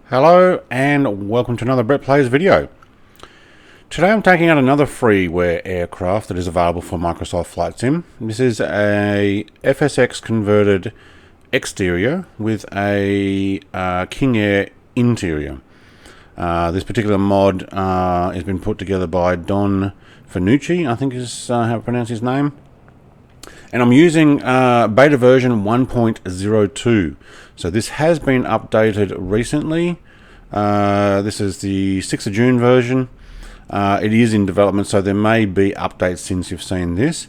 Hello and welcome to another Brett Plays video. Today I'm taking out another freeware aircraft that is available for Microsoft Flight Sim. This is a FSX converted exterior with a King Air interior. This particular mod has been put together by Don Fanucci, I think is how to pronounce his name. And I'm using beta version 1.02. So this has been updated recently. This is the 6th of June version. It is in development, so there may be updates since you've seen this.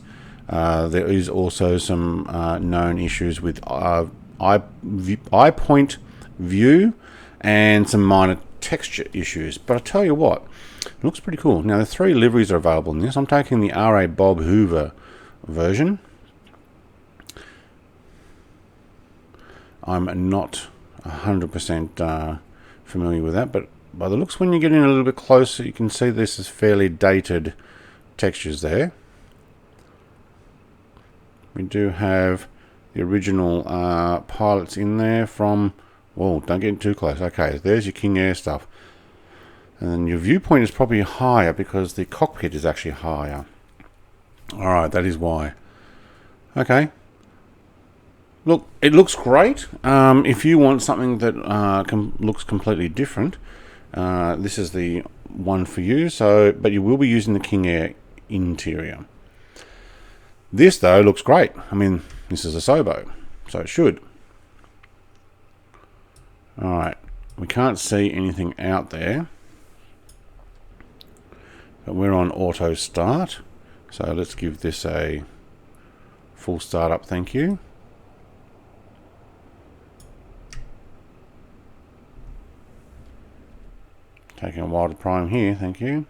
There is also some known issues with eye point view and some minor texture issues. But I tell you what, it looks pretty cool. Now the 3 liveries are available in this. I'm taking the R.A. Bob Hoover version. I'm not 100% familiar with that, but by the looks, when you get in a little bit closer, you can see this is fairly dated textures there. We do have the original pilots in there from, whoa, don't get too close. Okay, there's your King Air stuff. And then your viewpoint is probably higher because the cockpit is actually higher. Alright, that is why. Okay. Look, it looks great. If you want something that looks completely different, this is the one for you. But you will be using the King Air interior. This, though, looks great. I mean, this is a Sobo, so it should. Alright, we can't see anything out there. But we're on auto start. So let's give this a full start up, thank you. Taking a while to prime here, thank you.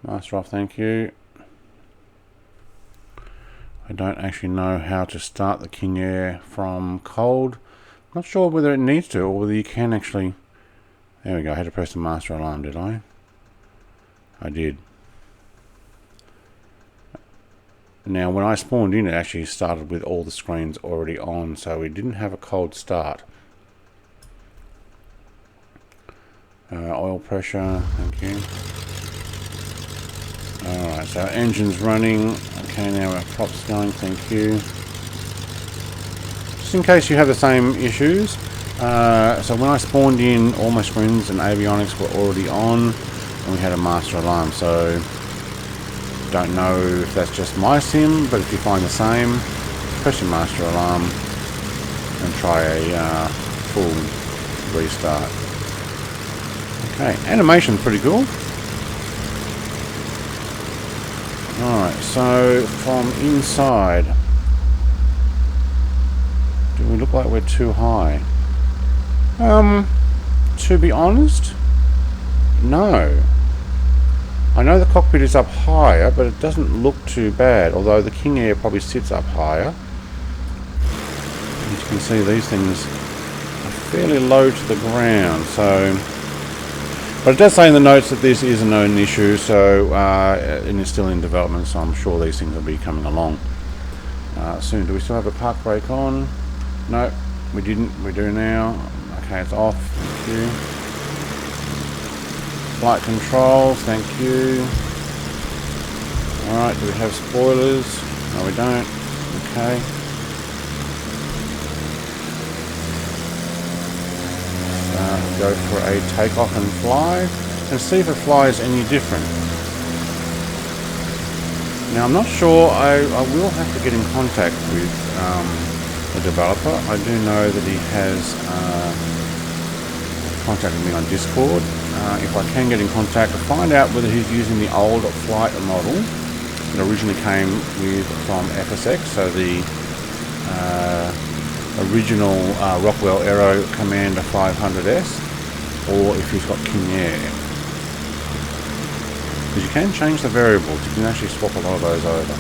Master off, thank you. I don't actually know how to start the King Air from cold. Not sure whether it needs to or whether you can actually... There we go, I had to press the master alarm, did I? I did. Now, when I spawned in, it actually started with all the screens already on, so we didn't have a cold start. Oil pressure, thank you. Alright, so our engine's running. Okay, now our prop's going, thank you. Just in case you have the same issues, so when I spawned in, all my screens and avionics were already on, and we had a master alarm, so... Don't know if that's just my sim, but if you find the same, press your master alarm and try a full restart. Okay, animation's pretty cool. Alright, so from inside, do we look like we're too high? To be honest, no. I know the cockpit is up higher, but it doesn't look too bad, although the King Air probably sits up higher. As you can see, these things are fairly low to the ground, so... But it does say in the notes that this is a known issue, so and it's still in development, so I'm sure these things will be coming along soon. Do we still have a park brake on? No, we didn't. We do now. Okay, it's off. Thank you. Flight controls, thank you. Alright, do we have spoilers? No, we don't. Okay. Go for a takeoff and fly and see if it flies any different. Now, I'm not sure. I will have to get in contact with the developer. I do know that he has contacted me on Discord. If I can get in contact to find out whether he's using the old flight model that originally came from FSX, so the original Rockwell Aero Commander 500S, or if he's got King Air. Because you can change the variables, you can actually swap a lot of those over.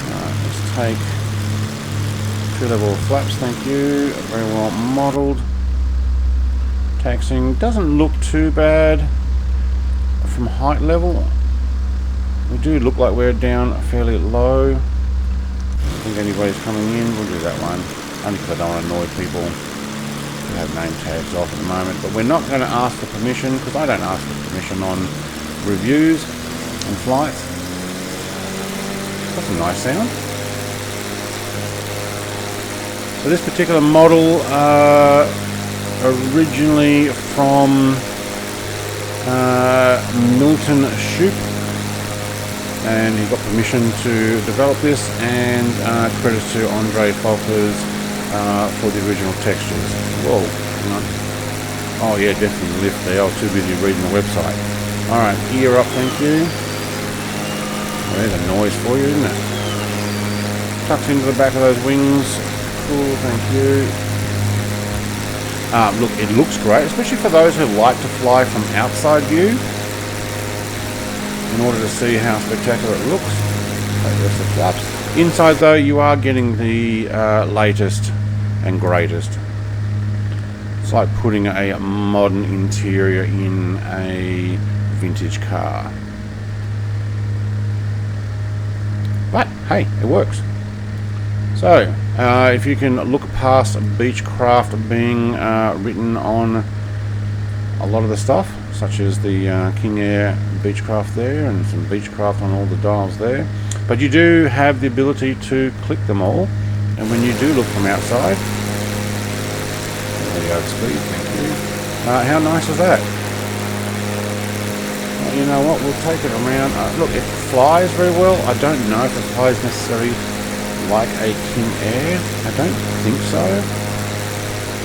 Alright, let's take 2 level flaps, thank you. Very well modelled. Taxiing doesn't look too bad from height level. We do look like we're down fairly low. gateways coming in. We'll do that one, only because I don't want to annoy people who have name tags off at the moment. But we're not going to ask for permission, because I don't ask for permission on reviews and flights. That's a nice sound. So this particular model, originally from Milton Shoop, and he got permission to develop this, and credits to Andre Folkers for the original textures. Whoa, hang on. Oh yeah, definitely lift there. I was too busy reading the website. Alright, gear up, thank you. Well, there's a noise for you, isn't it? Tucks into the back of those wings. Cool, thank you. Look, it looks great, especially for those who like to fly from outside view. In order to see how spectacular it looks. There's the flaps. Inside though, you are getting the latest and greatest. It's like putting a modern interior in a vintage car. But hey, it works. So, if you can look past Beechcraft being written on a lot of the stuff, such as the King Air Beechcraft there, and some Beechcraft on all the dials there. But you do have the ability to click them all, and when you do look from outside, there you go, speed, thank you. How nice is that? Well, you know what, we'll take it around. Look, it flies very well. I don't know if it flies necessarily like a King Air. I don't think so.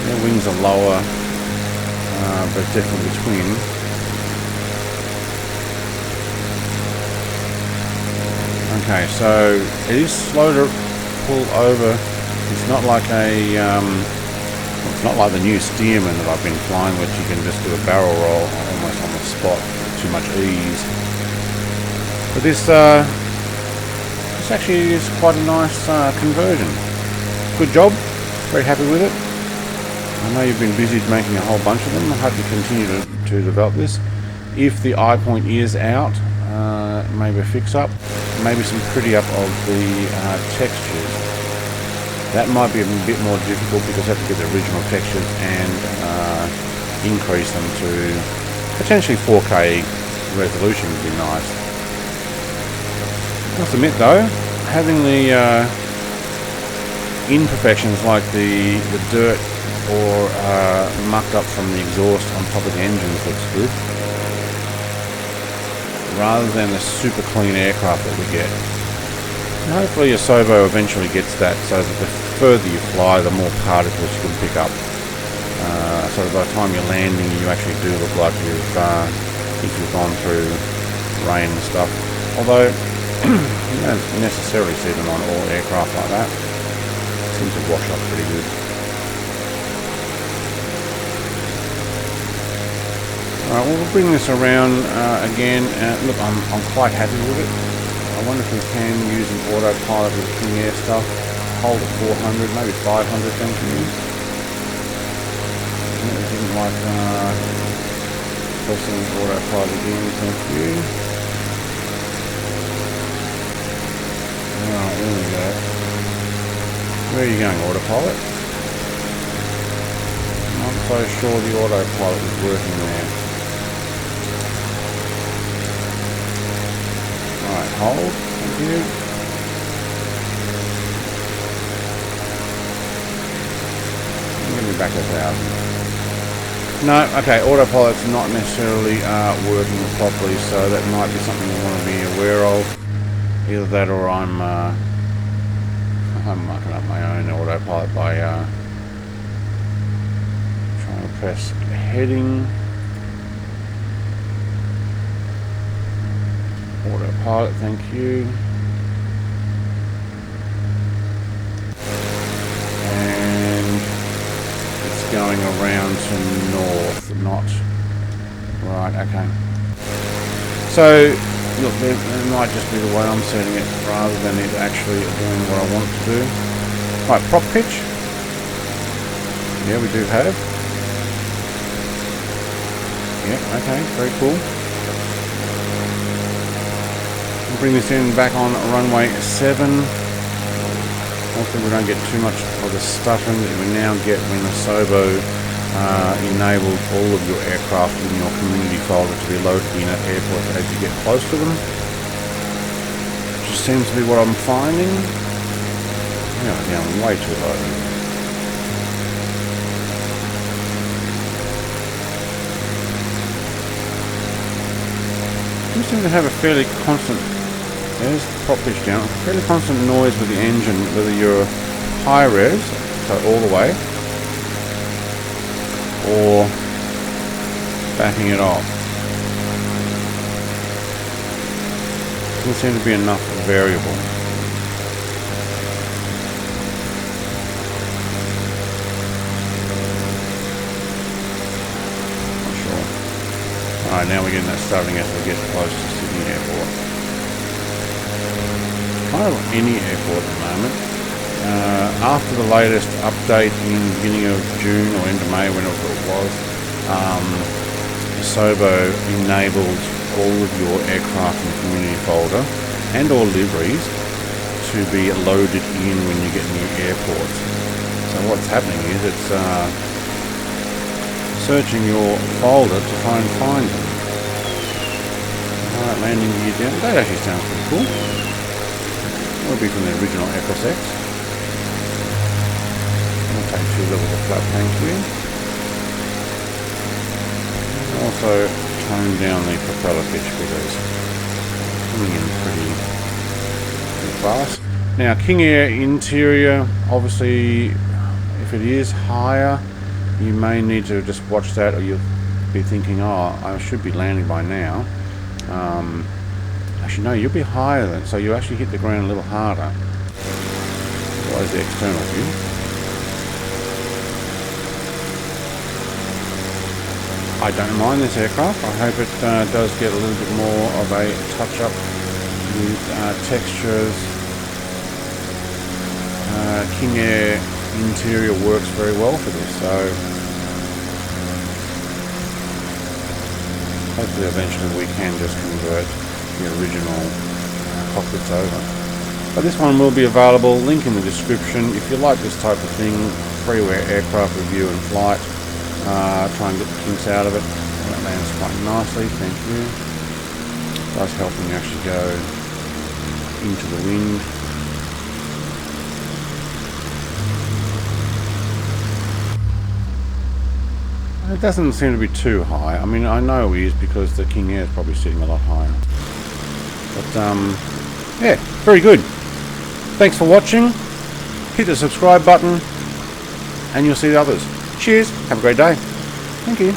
Their wings are lower, but definitely twin. Okay, so it is slow to pull over. It's not like a, it's not like the new Stearman that I've been flying, which you can just do a barrel roll almost on the spot with too much ease. But this actually is quite a nice conversion. Good job. Very happy with it. I know you've been busy making a whole bunch of them. I hope you continue to develop this. If the eye point is out, maybe a fix up, maybe some pretty up of the textures. That might be a bit more difficult because I have to get the original textures and increase them to potentially 4K resolution would be nice. I must admit though, having the imperfections like the dirt or mucked up from the exhaust on top of the engines looks good, rather than the super clean aircraft that we get. And hopefully a Sobo eventually gets that, so that the further you fly, the more particles you can pick up. So that by the time you're landing, you actually do look like if you've gone through rain and stuff. Although you don't necessarily see them on all aircraft like that. It seems to wash up pretty good. Alright, well, we'll bring this around again. Look, I'm quite happy with it. I wonder if we can use an autopilot with King Air stuff. Hold at 400, maybe 500, thank you. I didn't like pressing autopilot again, thank you. Alright, there we go. Where are you going, autopilot? I'm not so sure the autopilot is working there. Alright, hold, thank you. Give me back 1,000. No, okay, autopilot's not necessarily working properly, so that might be something you want to be aware of. Either that or I'm mucking up my own autopilot by trying to press heading. Autopilot, thank you. And it's going around to north, not right, okay. So look, it might just be the way I'm setting it rather than it actually doing what I want it to do. Right, prop pitch. Yeah, we do have. Yeah, okay, very cool. We'll bring this in back on runway 7. Hopefully we don't get too much of the stuttering that we now get when the Sobo enables all of your aircraft in your community folder to be loaded in at airports as you get close to them. Just seems to be what I'm finding. Yeah, down way too low. You seem to have a fairly constant, there's the prop pitch down, a fairly constant noise with the engine, whether you're high res, so all the way, or backing it off. Doesn't seem to be enough variable. Alright, now we're getting that starting as we get close to Sydney Airport. Kind of any airport at the moment. After the latest update in the beginning of June or end of May, whenever it was, Sobo enabled all of your aircraft in the community folder and all liveries to be loaded in when you get near airports. So what's happening is it's searching your folder to try and find them. Alright, landing gear down. That actually sounds pretty cool. That'll be from the original FSX. I'll take 2 levels of flap tank here. Also tone down the propeller pitch because it's coming in pretty fast. Now King Air interior, obviously if it is higher, you may need to just watch that, or you'll be thinking, oh, I should be landing by now. Actually no, you'll be higher than, so you actually hit the ground a little harder. What is the external view? I don't mind this aircraft. I hope it does get a little bit more of a touch up with textures. King Air interior works very well for this, so hopefully eventually we can just convert the original cockpits over. But this one will be available, link in the description. If you like this type of thing, Freeware aircraft review and flight, try and get the kinks out of it. That lands quite nicely, thank you. It does help when you actually go into the wind. It doesn't seem to be too high. I mean, I know it is because the King Air is probably sitting a lot higher. But, yeah, very good. Thanks for watching. Hit the subscribe button and you'll see the others. Cheers. Have a great day. Thank you.